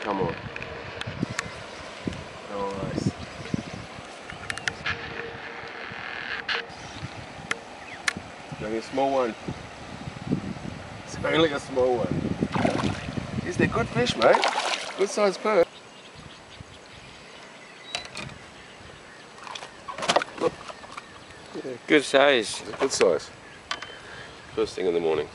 Come on. Nice. Only a small one. It's only a small one. Jeez, they're good fish, mate. Good sized perch. Look. Yeah, good size. Good size. First thing in the morning.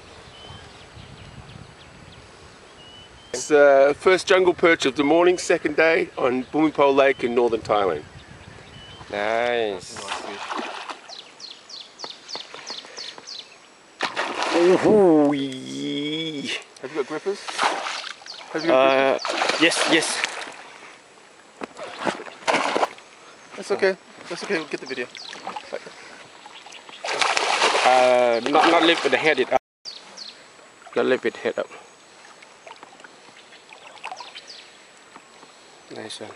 It's the first jungle perch of the morning, second day on Bhumipol Lake in northern Thailand. Nice. Ooh, have you got grippers? Have you got grippers? Yes. That's okay. That's okay. We'll get the video. Not lift the head it up. Not lift it head up. Nice one.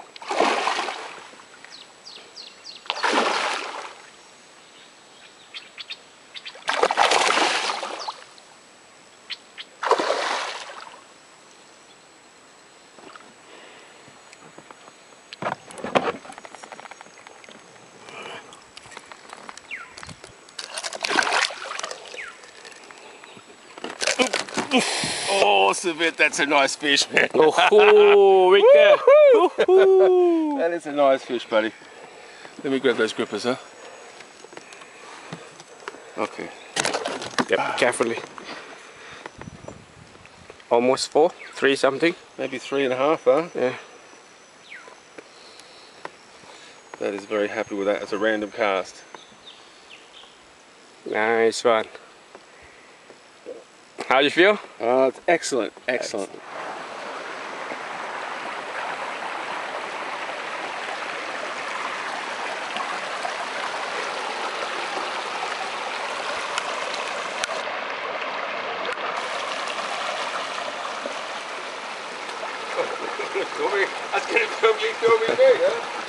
Oh, Savit, that's a nice fish, man. Oh, Victor. That is a nice fish, buddy. Let me grab those grippers, huh? Okay. Yep, carefully. Almost 4, 3 something. Maybe 3.5, huh? Yeah. That is very happy with that. It's a random cast. Nice one. How do you feel? It's excellent, excellent. Als kan het ook niet zo weer, hè?